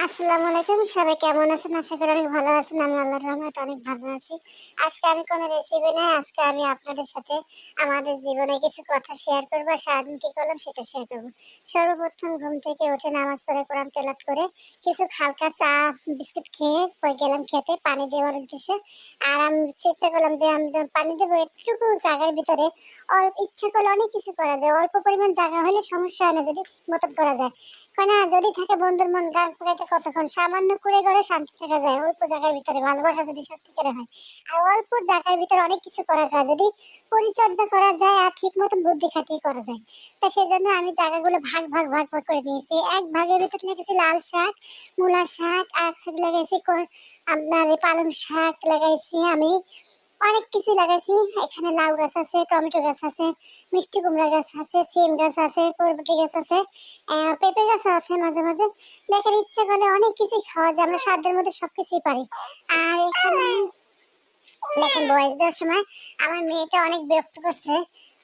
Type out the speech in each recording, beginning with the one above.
আসসালামু আলাইকুম, সবাই কেমন আছেন? আশা করি অনেক ভালো আছেন। আমি আল্লাহর রহমতে অনেক ভালো আছি। আজকে আমি কোনো রেসিপি নয়, আজকে আমি আপনাদের সাথে আমাদের জীবনে কিছু কথা শেয়ার করব আর সারাদিন কি করলাম সেটা শেয়ার করব। সর্বপ্রথম ঘুম থেকে উঠে নামাজ পড়ে কোরআন তেলাওয়াত করে কিছু হালকা চা বিস্কুট খেয়ে পরে গেলাম খেতে পানি দেওয়ার উদ্দেশ্যে। আর আমি চিন্তা করলাম যে আমি যখন পানি দেবো একটুকু জায়গার ভিতরে অল্প ইচ্ছা করলে অনেক কিছু করা যায়, অল্প পরিমাণ জায়গা হলে সমস্যা হয় না যদি ঠিক মতন করা যায়। না যদি থাকে বন্ধুর মন গান ফুরাইতে কতক্ষণ, সামান্য করে গড়ে শান্তি থাকা যায় অল্প জায়গার ভিতরে, ভালোবাসা যদি সত্যিকারে হয়। আর অল্প জায়গার ভিতরে অনেক কিছু করা যায় যদি পরিচর্যা করা যায় আর ঠিক মতন বুদ্ধি খাটিয়ে করা যায়। তা সেই জন্য আমি জায়গাগুলো ভাগ ভাগ ভাগ ভাগ করে নিয়েছি। এক ভাগের ভিতরে লিখেছি লাল শাক, মূলা শাক, আর এক সাইড লাগাইছি আপনার পালং শাক লাগাইছি আমি, অনেক কিছু লাগাইছি। এখানে লাউ গাছ আছে, টমেটো গাছ আছে, মিষ্টি কুমড়া গাছ আছে, সিম গাছ আছে, বরবটি গাছ আছে, পেঁপে গাছ আছে। মাঝে মাঝে দেখেন ইচ্ছে করলে অনেক কিছুই খাওয়া যায়, আমরা সাধ্যের মধ্যে সবকিছুই পারি। আর এখানে দেখেন বয়স দেওয়ার সময় আমার মেয়েটা অনেক বিরক্ত করছে।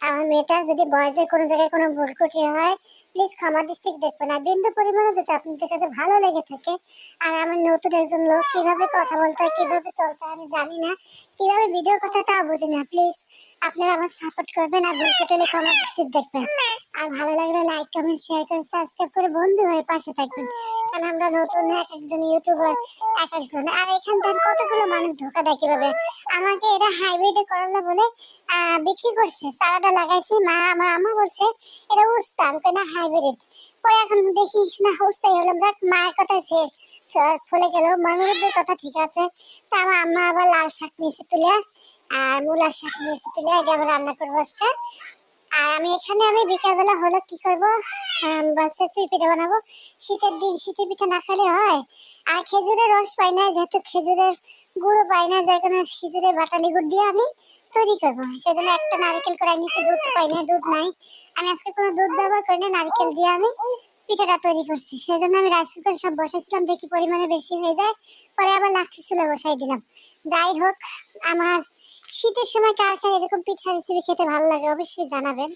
আমার মেয়েটা যদি বয়সে কোনো জায়গায় কোনো ভুল ত্রুটি হয় প্লিজ ক্ষমা দৃষ্টিতে দেখবেন। আর বিন্দু পরিমাণে যদি আপনাদের কাছে ভালো লেগে থাকে, আর আমার নতুন একজন লোক কিভাবে কথা বলতে হয় কিভাবে চলতে হয় আমি জানি না, কিভাবে ভিডিও কথা তা বুঝি না, প্লিজ আপনারা আমার সাপোর্ট করবেন আর ভুল ত্রুটি ক্ষমা দৃষ্টিতে দেখবেন। আর ভালো লাগলে লাইক কমেন্ট শেয়ার করে সাবস্ক্রাইব করে বন্ধু হয়ে পাশে থাকবেন, কারণ আমরা নতুন এক একজন ইউটিউবার এক একজন। আর এখান থেকে কতগুলো মানুষ ধোকা দেয় কিভাবে আমাকে এটা হাইব্রিডে করলা বলে বিক্রি করছে। চারাটা লাগাইছি, আমার আম্মা বলছে এটা উস্তা, আমি কই না হাইব্রিড। পরে এখন দেখি না উস্তাই হলাম, যাক মায়ের কথা সে ফলে গেল, মামিরদের কথা ঠিক আছে। তা আমার আম্মা আবার লাল শাক নিয়েছে তুলে আর মূলার শাক নিয়েছে তুলে, এটা আবার রান্না করবো আজকে। আর আমি বিকালবেলা হলো কি করবো, বলছে চুই পিঠা বানাবো। শীতের দিন শীতের পিঠা না খেলে হয়। আর খেজুরের রস পাই না, যেহেতু খেজুরের গুঁড়ো পাই না, যার কারণে খেজুরের বাটালি গুড় দিয়ে আমি তৈরি করবো। সেজন্য একটা নারকেল করে নিয়েছি, দুধ পাই না, দুধ নাই। আমি আজকে কোনো দুধ ব্যবহার করি না, নারকেল দিয়ে আমি পিঠাটা তৈরি করছি। সেজন্য আমি রাইস কুকারে সব বসাইছিলাম, দেখি পরিমাণে বেশি হয়ে যায়, পরে আবার লাকড়ি চুলা বসাই দিলাম। যাই হোক, আমার শীতের সময় কার কার এরকম পিঠা রেসিপি খেতে ভালো লাগে অবশ্যই জানাবেন।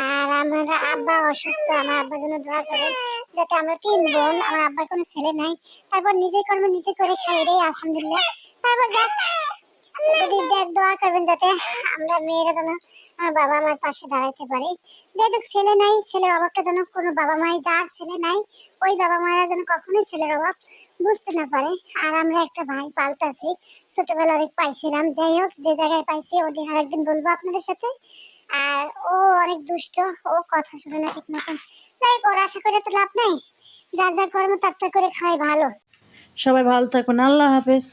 আর আমার আব্বা অসুস্থ, আমার আব্বার জন্য দোয়া করবেন, যাতে আমরা 3 বোন, আমার আব্বার কোনো ছেলে নাই, তারপর নিজে কর্ম নিজে করে খাই রে আলহামদুলিল্লাহ। তারপর যাক যদি দোয়া করবেন যাতে আমরা মেয়েরা যেন আমার বাবা মার পাশে দাঁড়াইতে পারি। যেহেতু ছেলে নাই, ছেলের অভাবটা যেন কোনো বাবা মাই, যার ছেলে নাই ওই বাবা মারা যেন কখনোই ছেলের অভাব বুঝতে না পারে। আর আমরা একটা ভাই পাল্টাছি, ছোটবেলা অনেক পাইছিলাম। যাই হোক, যে জায়গায় পাইছি ওটি আরেকদিন বলবো আপনাদের সাথে। আর ও অনেক দুষ্ট, ও কথা শুনে না ঠিক মতন। তাই ওর আশা করে তো লাভ নাই, যার যার কর্ম তার তার করে খাওয়াই ভালো। সবাই ভালো থাকবেন। আল্লাহ হাফেজ।